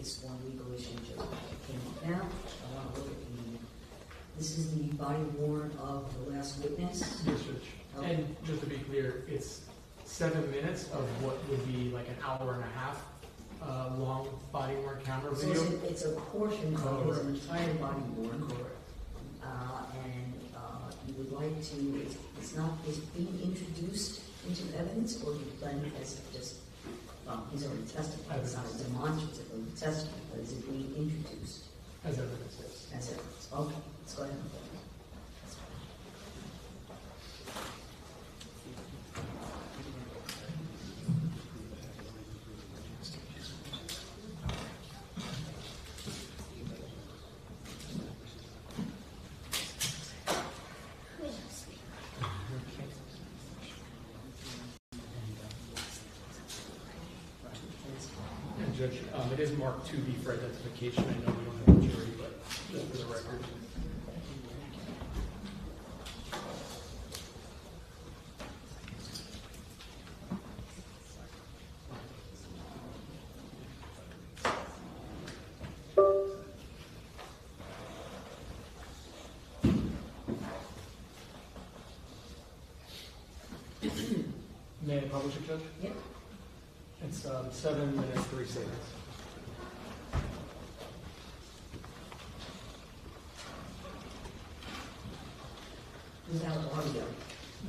this one legal issue just came up now. I want to look at this is the body worn of the last witness. Yes, Judge. Okay. And just to be clear, it's 7 minutes of what would be like an hour and a half long body worn camera So video. it's a portion of his entire body worn. Correct. And you would like to, it's being introduced into evidence, or you plan it as just, he's already testified, it's not a demonstrative of the testimony, but is it being introduced? As evidence, yes. As evidence. Okay, let's go ahead and vote. And Judge, it is marked 2B for identification. I know we don't have a jury, but just for the record. May I publish it, Judge? Yeah. It's 7 minutes, 3 seconds. Without audio.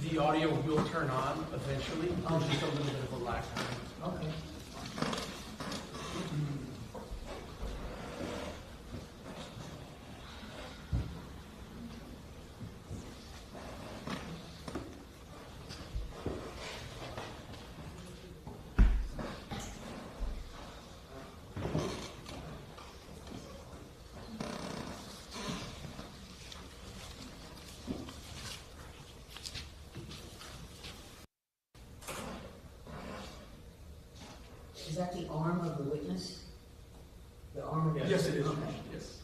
The audio will turn on eventually. There's just a little bit of a lag time. Okay. Is that the arm of the witness? The arm of the Yes, it is. Okay. Yes.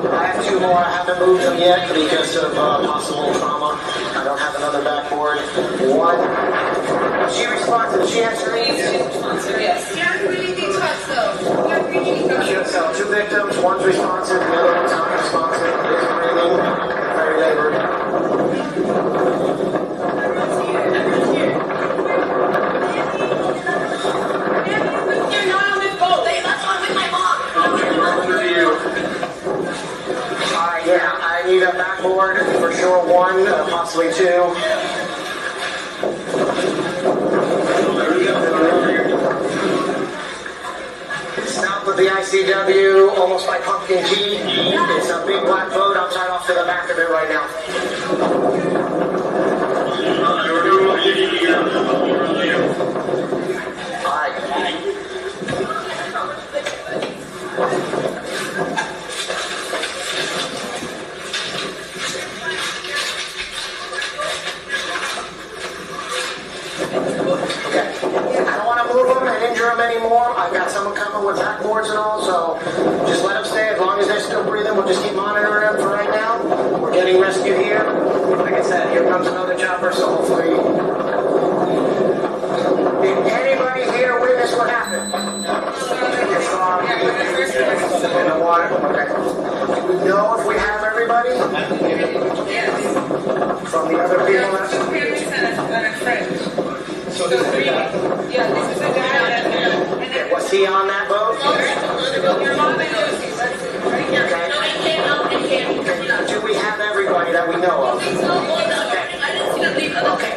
I have two more. I haven't moved them yet because of possible trauma. I don't have another backboard. One. She responsive. She answered me. Yes. You don't really need to touch though. So two victims. One's responsive. The other one's not responsive. It's breathing. Very labored. You're not on this boat. That's one with my mom. Yeah, I need a backboard for sure. One, possibly two. South of the ICW, almost by Pumpkin Key. It's a big black boat. I'm tied off to the back of it right now. All right. Anymore. I've got someone coming with backboards and all, so just let them stay. As long as they're still breathing, we'll just keep monitoring them for right now. We're getting rescue here. Like I said, here comes another chopper, so hopefully... Did anybody here witness what happened? In the water? Okay. Do we know if we have everybody? Yes. From the other people? Two parents and a friend. So this is the guy. Yeah, this is the guy. Okay, was he on that boat? Your mom and Lucy. Right here. Okay. No, I can't help. I can't. Do we have everybody that we know of? I didn't see them leave. Okay.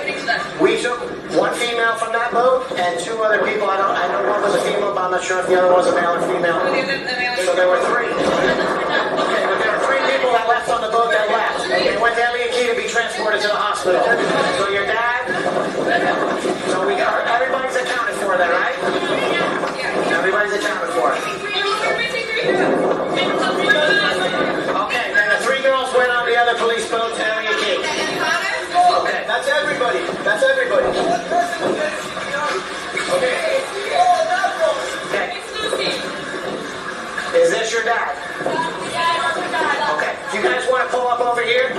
We took one female from that boat and two other people. I know one was a female, but I'm not sure if the other one was a male or female. So there were three. Okay, but there were three people that left on the boat that left. And they went to Elliott Key to be transported to the hospital. So your dad, so we got, everybody's accounted for then, right? Everybody's accounted for. Okay, then the three girls went on the other police boat to Elliott Key. Okay, that's everybody. That's everybody. Okay. Okay. Is this your dad? Okay. Do you guys want to pull up over here?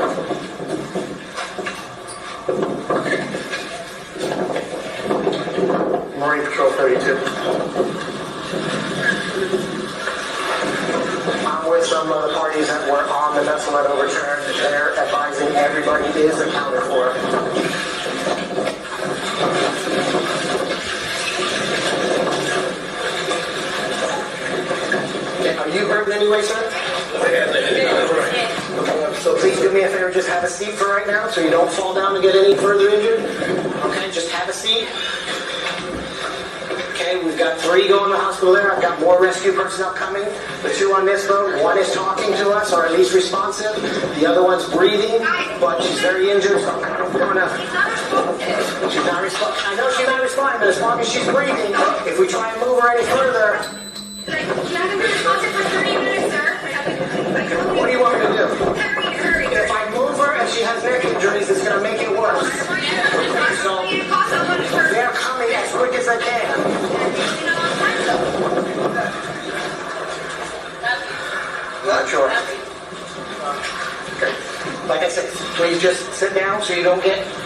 Marine Patrol 32. I'm with some of the parties that were on the vessel that overturned. They're advising everybody is accounted for. Okay, are you hurt in any way, sir? So please do me a favor, just have a seat for right now so you don't fall down and get any further injured. Okay, just have a seat. Okay, we've got three going to the hospital there. I've got more rescue personnel coming. The two on this boat, one is talking to us, or at least responsive. The other one's breathing, but she's very injured, so I'm kind of going to... She's not responding. I know she's not responding, but as long as she's breathing, if we try and move her any further... What do you want me to do? If I move her and she has neck injuries, it's going to make it worse. So they're coming as quick as they can. Not sure. Okay. Like I said, please just sit down so you don't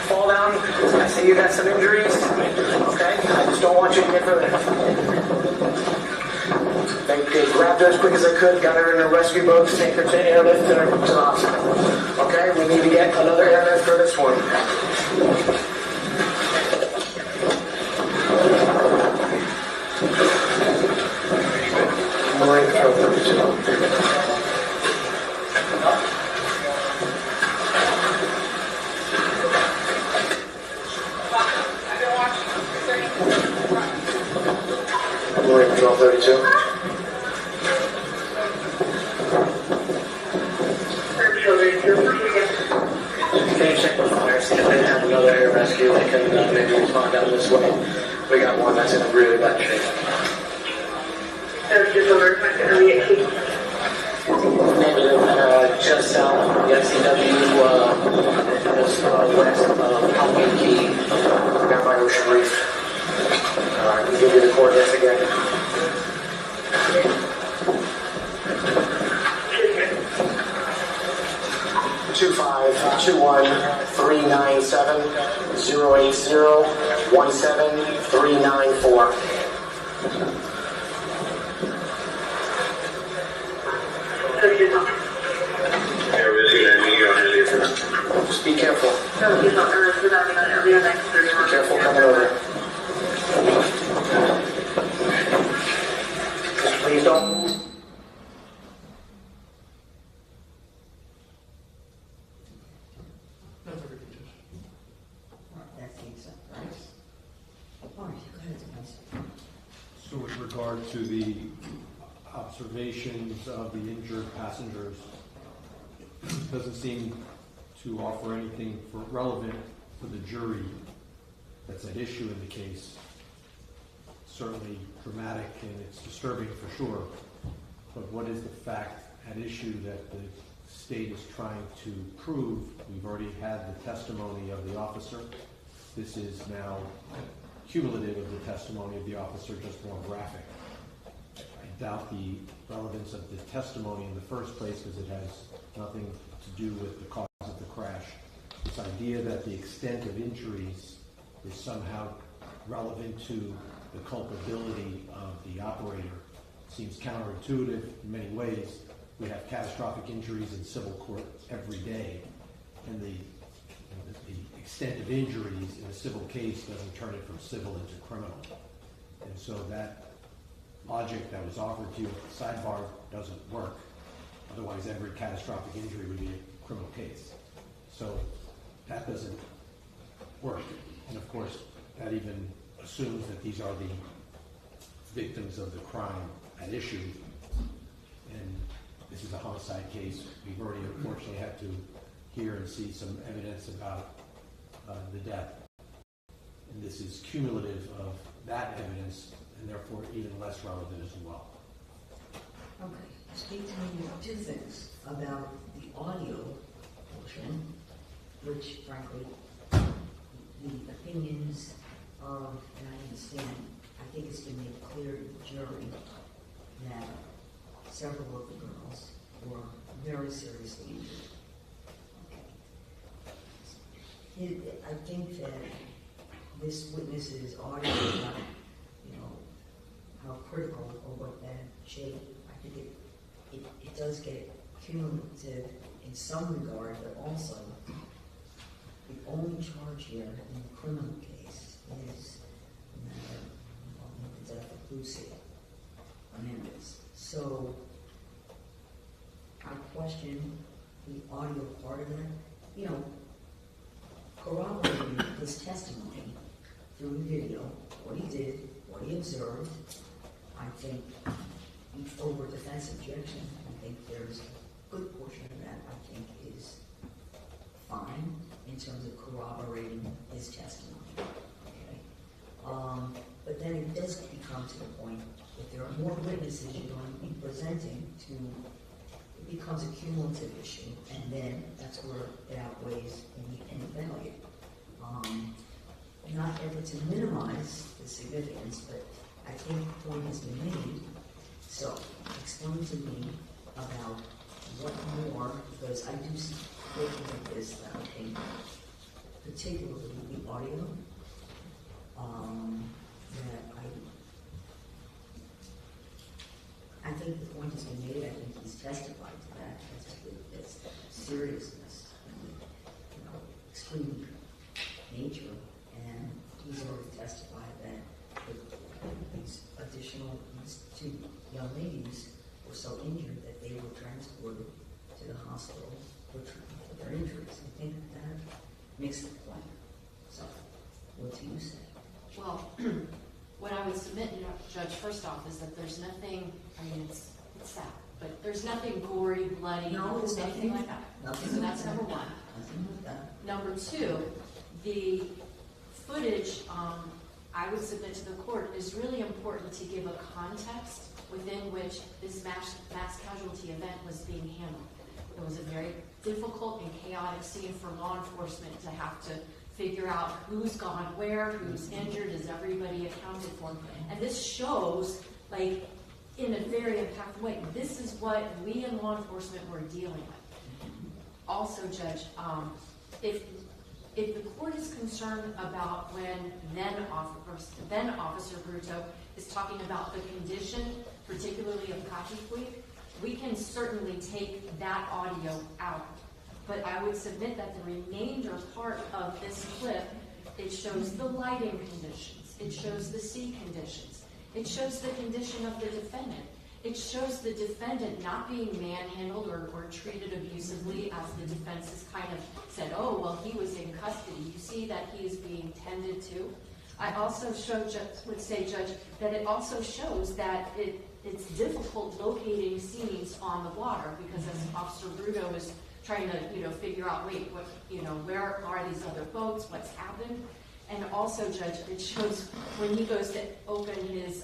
fall down. I see you got some injuries. Okay? I just don't want you to get further. They grabbed her as quick as they could, got her in a rescue boat to take her to airlift to the hospital. Okay, we need to get another airlift for this one. Marine Patrol 32. Marine Patrol 32. Can you check the fire, see if they have another air rescue? They can maybe respond down this way. We got one that's in a really bad shape. Just south of the XCW, just west of Housekeeping Key, down by Ocean Reef. I can give you the coordinates again. 25-21397-080-17394. Just be careful. Be careful coming over. Just please don't move. So with regard to the observations of the injured passengers, it doesn't seem to offer anything relevant for the jury that's at issue in the case. Certainly dramatic and it's disturbing for sure, but what is the fact at issue that the state is trying to prove? We've already had the testimony of the officer. This is now cumulative of the testimony of the officer, just more graphic. I doubt the relevance of the testimony in the first place because it has nothing to do with the cause of the crash. This idea that the extent of injuries is somehow relevant to the culpability of the operator seems counterintuitive in many ways. We have catastrophic injuries in civil court every day, and the extent of injuries in a civil case doesn't turn it from civil into criminal. And so that logic that was offered to you at the sidebar doesn't work. Otherwise, every catastrophic injury would be a criminal case. So that doesn't work. And of course, that even assumes that these are the victims of the crime at issue. And this is a homicide case. We've already unfortunately had to hear and see some evidence about the death. And this is cumulative of that evidence, and therefore even less relevant as well. Okay, speak to me of two things about the audio portion, which frankly, the opinions of, and I understand, I think it's been made clear to the jury that several of the girls were very seriously injured. Okay. I think that this witness's audio, how critical or what bad shape, I think it does get cumulative in some regard, but also the only charge here in the criminal case is the matter involving the death of Lucy Fernandez. So I question the audio part of that. Corroborating his testimony through the video, what he did, what he observed, I think over defense objection, I think there's a good portion of that I think is fine in terms of corroborating his testimony. Okay. But then it does become to the point that there are more witnesses you're going to be presenting to, it becomes a cumulative issue, and then that's where it outweighs any value. Not ever to minimize the significance, but I think the point has been made. So explain to me about what more, because I do see looking at this that I think, particularly the audio, that I think the point has been made. I think he's testified to that. It's seriousness and extreme nature, and he's already testified that these two young ladies were so injured that they were transported to the hospital for their injuries. I think that makes the point. So, what do you say? Well, what I would submit, Judge, first off, is that there's nothing, it's sad, but there's nothing gory, bloody, No, there's anything nothing like that. Nothing So like that's that. number one. Nothing like that. Number two, the footage, I would submit to the court, is really important to give a context within which this mass casualty event was being handled. It was a very difficult and chaotic scene for law enforcement to have to figure out who's gone where, who's injured, is everybody accounted for. And this shows, in a very impactful way, this is what we in law enforcement were dealing with. Also, Judge, if the court is concerned about when then Officer Bruto is talking about the condition, particularly of catastrophic, we can certainly take that audio out. But I would submit that the remainder part of this clip, it shows the lighting conditions, it shows the sea conditions, it shows the condition of the defendant. It shows the defendant not being manhandled or treated abusively, as the defense has kind of said, oh, well, he was in custody. You see that he is being tended to. I also would say, Judge, that it also shows that it's difficult locating scenes on the water, because as Officer Bruto is trying to, figure out, where are these other boats, what's happened? And also, Judge, it shows when he goes to open his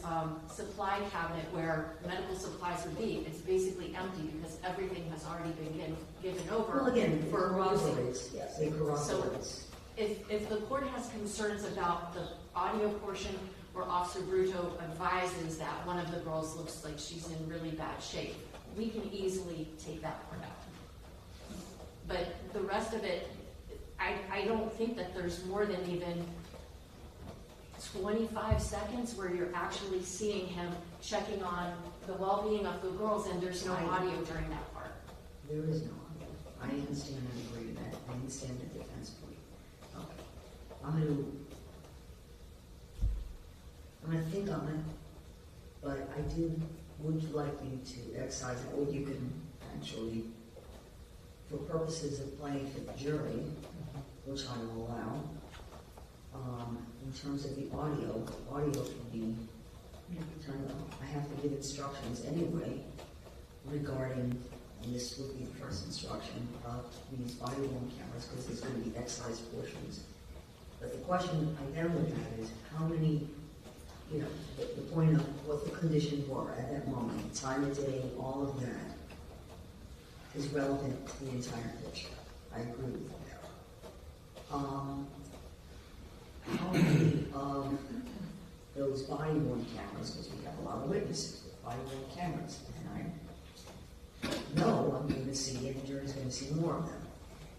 supply cabinet where medical supplies would be, it's basically empty because everything has already been given over. Well, again, for corroborates. Yes, it corroborates. So if the court has concerns about the audio portion where Officer Bruto advises that one of the girls looks like she's in really bad shape, we can easily take that part out. But the rest of it, I don't think that there's more than even 25 seconds where you're actually seeing him checking on the well-being of the girls, and there's no audio during that part. There is no audio. I understand and agree with that. I understand the defense point. Okay. I'm going to think on it, but would you like me to excise it, or you can actually, for purposes of playing for the jury, which I will allow, In terms of the audio can be turned on. I have to give instructions anyway regarding, and this would be the first instruction, of these body worn cameras, because there's going to be excised portions. But the question I then would have is how many, you know, the point of what the conditions were at that moment, time of day, all of that is relevant to the entire picture. I agree with that. How many of those body worn cameras, because we have a lot of witnesses with body worn cameras, and I know I'm going to see, and the jury's going to see more of them.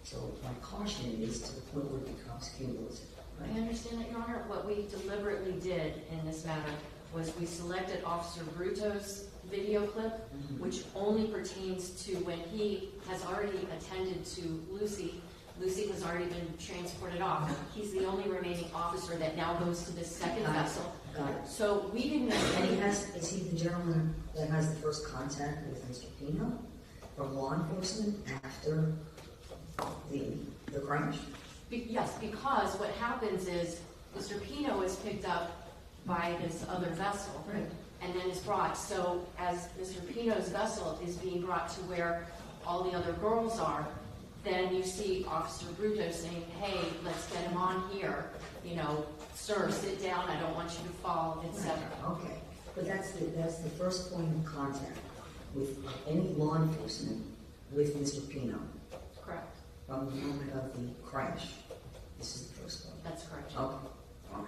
So my caution is to the point where it becomes cumulative. I understand that, Your Honor. What we deliberately did in this matter was we selected Officer Bruto's video clip, which only pertains to when he has already attended to Lucy. Lucy has already been transported off. He's the only remaining officer that now goes to this second vessel. Got it. So we didn't. And is he the gentleman that has the first contact with Mr. Pino from law enforcement after the crash? Yes, because what happens is Mr. Pino is picked up by this other vessel, Right. and then is brought. So as Mr. Pino's vessel is being brought to where all the other girls are, then you see Officer Bruto saying, "Hey, let's get him on here. You know, sir, sit down. I don't want you to fall," etc. Okay, but that's the first point of contact with any law enforcement with Mr. Pino Correct. from the moment of the crash. This is the first point. That's correct. Okay, all right.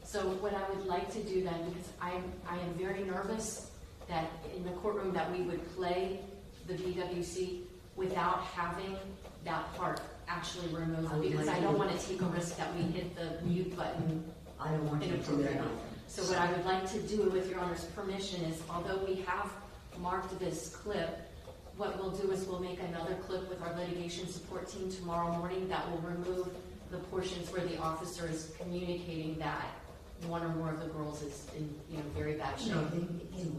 So what I would like to do then, because I am very nervous that in the courtroom that we would play the BWC without having that part actually removed, because I don't want to take a risk that we hit the mute button. I don't want you to do that either. So what I would like to do, with Your Honor's permission, is although we have marked this clip, what we'll do is we'll make another clip with our litigation support team tomorrow morning that will remove the portions where the officer is communicating that one or more of the girls is in, very bad shape. No,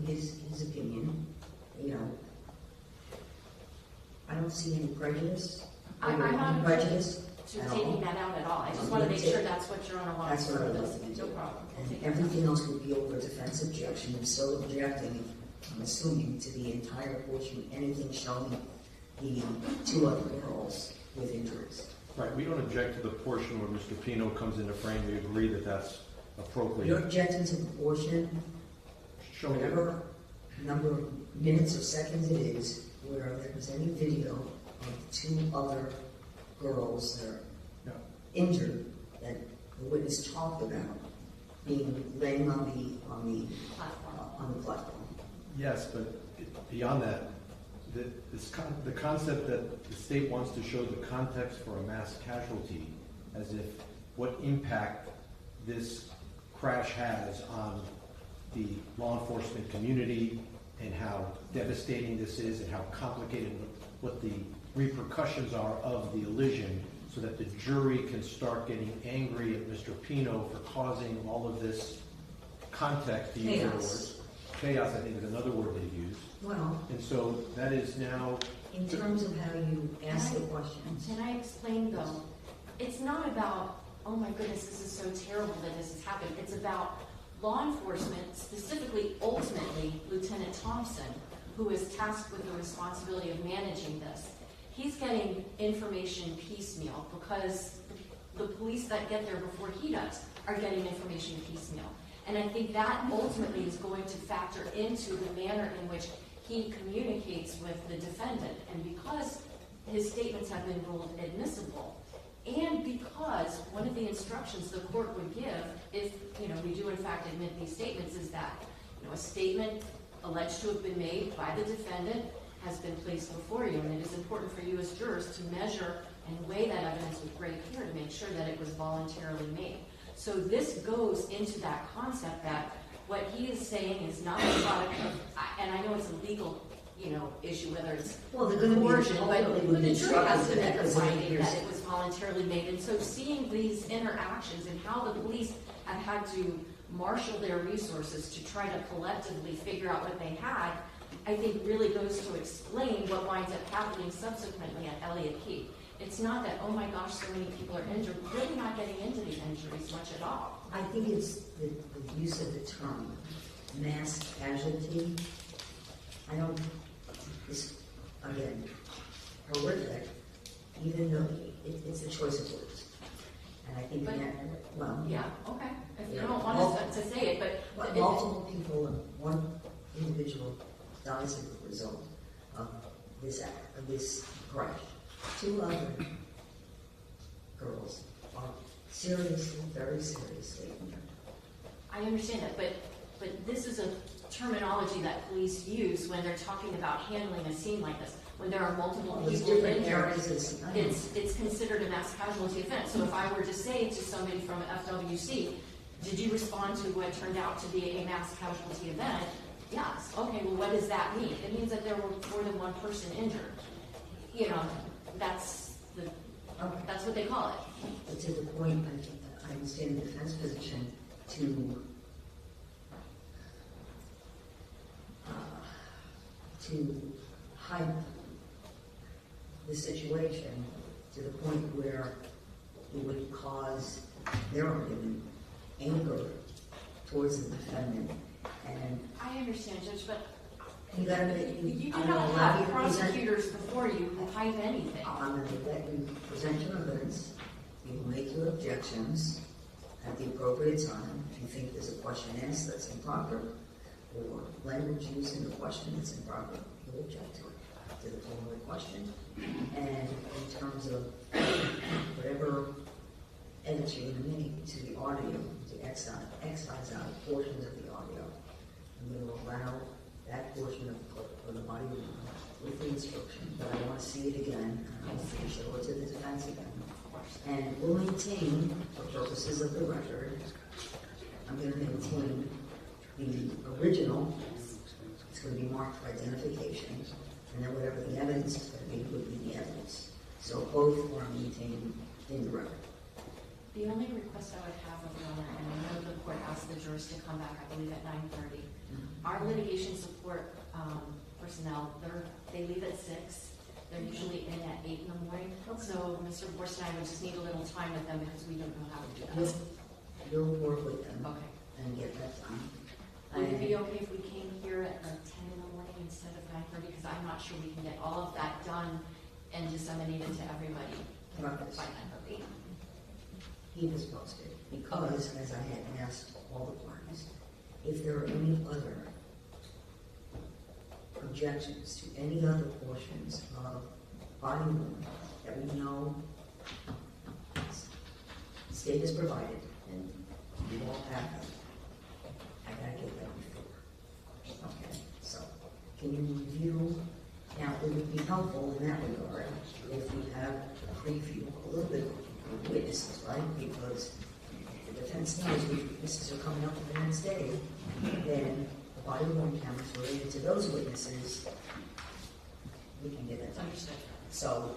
his opinion, I don't see any prejudice. I'm not prejudice to at taking all. that out at all. I just want to make sure that's what Your Honor wants. That's what I for was this. going to No do. problem. We'll And take that out. everything else would be over defense objection. I'm still objecting, I'm assuming, to the entire portion, anything showing the two other girls with injuries. Right, we don't object to the portion where Mr. Pino comes into frame. We agree that that's appropriate. You're objecting to the portion, Show me. whatever number of minutes or seconds it is, where there's any video of two other girls that are Yeah. injured that the witness talked about being laying on the platform. Yes, but beyond that, the concept that the state wants to show the context for a mass casualty, as if what impact this crash has on the law enforcement community and how devastating this is and how complicated, what the repercussions are of the elision, so that the jury can start getting angry at Mr. Pino for causing all of this context, to use their words. Chaos, I think, is another word they use. Well, And so that is now, in terms of how you ask the questions. Can I explain, though? It's not about, oh my goodness, this is so terrible that this has happened. It's about law enforcement, specifically, ultimately, Lieutenant Thompson, who is tasked with the responsibility of managing this. He's getting information piecemeal because the police that get there before he does are getting information piecemeal. And I think that ultimately is going to factor into the manner in which he communicates with the defendant. And because his statements have been ruled admissible, and because one of the instructions the court would give, if we do in fact admit these statements, is that a statement alleged to have been made by the defendant has been placed before you, and it is important for you as jurors to measure and weigh that evidence with great care to make sure that it was voluntarily made. So this goes into that concept that what he is saying is not a product of, and I know it's a legal, issue, whether it's Well, they're going to be coercion, ultimately but the jury has to instructed make a because of finding years. that it was voluntarily made. And so seeing these interactions and how the police have had to marshal their resources to try to collectively figure out what they had, I think really goes to explain what winds up happening subsequently at Elliott Key. It's not that, oh my gosh, so many people are injured. We're really not getting into the injuries much at all. I think it's the use of the term mass casualty. I don't, it's, again, horrific, even though it's a choice of words. And I think But- that, well, Yeah, okay. If you Yeah. don't want us to say it, but multiple people, one individual dies as a result of this crash. 2 other girls are seriously, very seriously injured. I understand that, but this is a terminology that police use when they're talking about handling a scene like this. When there are multiple There's people different injured, areas of, it's considered a mass casualty event. So if I were to say to somebody from FWC, did you respond to what turned out to be a mass casualty event? Yes. Okay, well, what does that mean? It means that there were more than one person injured. You know, that's what they call it. But to the point, I understand the defense position to hype the situation to the point where it would cause their argument anger towards the defendant. And I understand, Judge, but you gotta make, you do I'm not gonna allow have you to present. prosecutors before you who hype anything. I'm gonna let you present your evidence. You will make your objections at the appropriate time. If you think there's a question asked that's improper, or language used in the question that's improper, you'll object to it, to the formal question. And in terms of whatever edits you're gonna make to the audio, to excise out portions of the audio, I'm gonna allow that portion of the body with the instruction, but I want to see it again, and I want to show it to the defense again. And we'll maintain, for purposes of the record, I'm going to maintain the original. It's going to be marked for identification, and then whatever the evidence is going to be would be the evidence. So both are maintained in the record. The only request I would have of Your Honor, and I know the court asked the jurors to come back, I believe, at 9:30. Our litigation support personnel, they leave at 6. They're usually in at 8 in the morning. So Mr. Borst and I would just need a little time with them because we don't know how to do that. You'll work with them Okay. and get that done. Would it be okay if we came here at like 10 in the morning instead of 9:30? Because I'm not sure we can get all of that done and disseminated to everybody by 9:30. He was posted because, as I had asked all the parties, if there are any other objections to any other portions of body worn that we know the state has provided, and you all have them, I gotta get that before. Okay, so can you review? Now, it would be helpful in that regard if we have a preview, a little bit of witnesses, right? Because the defense knows witnesses are coming up the next day, then the body worn cameras related to those witnesses, we can get that done. Understood. So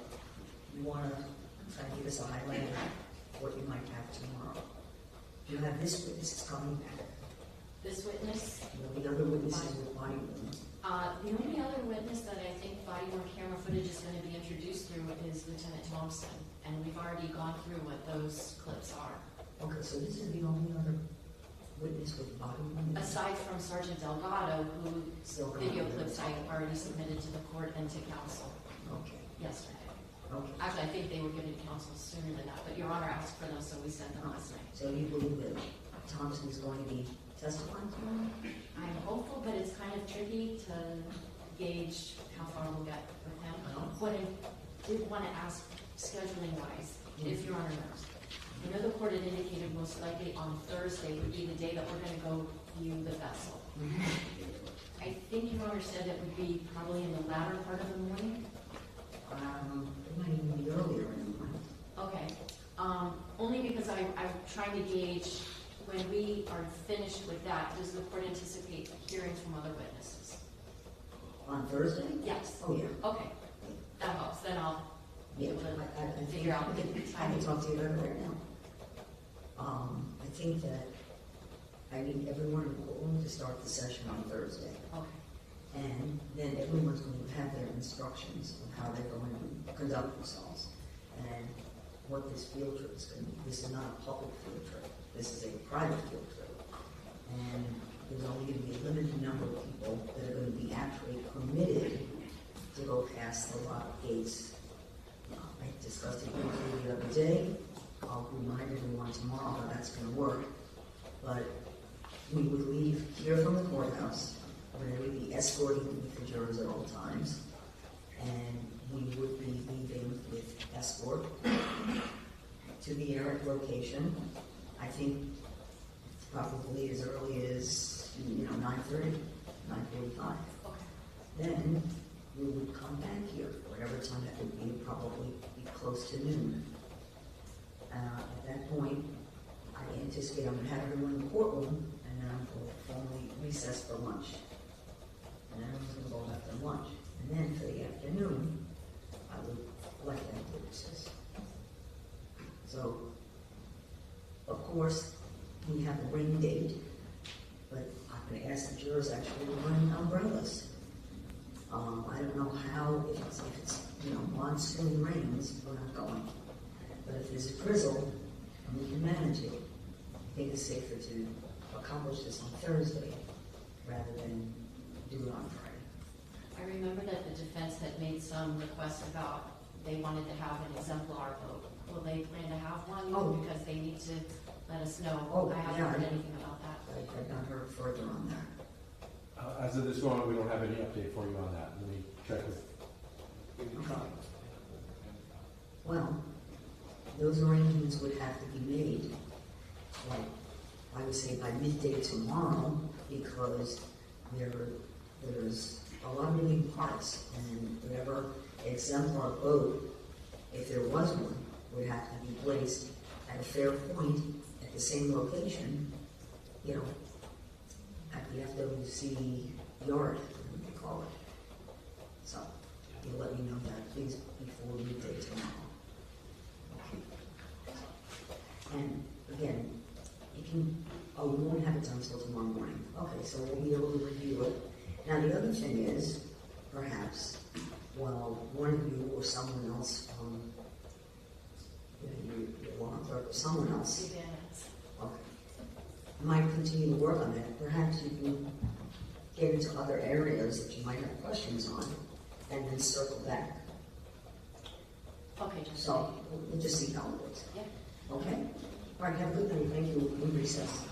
you want to try to give us a highlight of what you might have tomorrow. You have this witness is coming back. This witness, The other witnesses with body worn. the only other witness that I think body worn camera footage is going to be introduced through is Lieutenant Thompson. And we've already gone through what those clips are. Okay, so this is the only other witness with body worn. Aside from Sergeant Delgado, who Still video coming. clips I already submitted to the court and to counsel Okay, yesterday. okay. Actually, I think they were given counsel sooner than that, but Your Honor asked for those, so we sent them last night. So you believe that Thompson is going to be testifying tomorrow? I'm hopeful, but it's kind of tricky to gauge how far we'll get with him. What I did want to ask, scheduling wise, if Your Honor knows, I know the court had indicated most likely on Thursday would be the day that we're going to go view the vessel. I think Your Honor said it would be probably in the latter part of the morning. It might even be earlier in the morning. Okay, only because I'm trying to gauge when we are finished with that, does the court anticipate hearing from other witnesses? On Thursday? Yes. Oh, yeah. Okay, that helps, then I'll be Yeah, able to I figure out the I can timing. talk to you about it right now. I think that I need everyone in the courtroom to start the session on Thursday. Okay, And then everyone's going to have their instructions of how they're going to conduct themselves. and what this field trip is going to be. This is not a public field trip. This is a private field trip. And there's only going to be a limited number of people that are going to be actually permitted to go past the lock gates. I discussed it briefly the other day. I'll remind everyone tomorrow how that's going to work. But we would leave here from the courthouse. We're going to be escorting the jurors at all times. And we would be leaving with escort to the Eric location. I think probably as early as 9:30, 9:45. Okay. Then we would come back here, whatever time that would be, probably be close to noon. At that point, I anticipate I'm going to have everyone in the courtroom, and then I'm going to formally recess for lunch. And then everyone's going to go after lunch. And then for the afternoon, I would like them to recess. So, of course, we have a rain date, but I'm going to ask the jurors actually to bring umbrellas. I don't know how, if it's monsoon rains, we're not going. But if there's a drizzle, and we can manage it, I think it's safer to accomplish this on Thursday rather than do it on Friday. I remember that the defense had made some requests about they wanted to have an exemplar vote. Will they plan to have one? Oh. Because they need to let us know. Oh, I haven't yeah. heard anything about that. I've not heard further on that. As of this moment, we don't have any update for you on that. Let me check with. Well, those arrangements would have to be made, like, I would say by midday tomorrow, because there's a lot of moving parts, and whatever exemplar boat, if there was one, would have to be placed at a fair point at the same location, at the FWC yard, they call it. So, you'll let me know that, please, before midday tomorrow. And again, we won't have it done until tomorrow morning. Okay, so we'll be able to review it. Now, the other thing is, perhaps, while one of you or someone else, your law clerk or someone else, okay, might continue to work on that. Perhaps you can get into other areas that you might have questions on, and then circle back. Okay, Judge. So, we'll just see how it goes. Yeah. Okay? All right, have a good night. Thank you. In recess.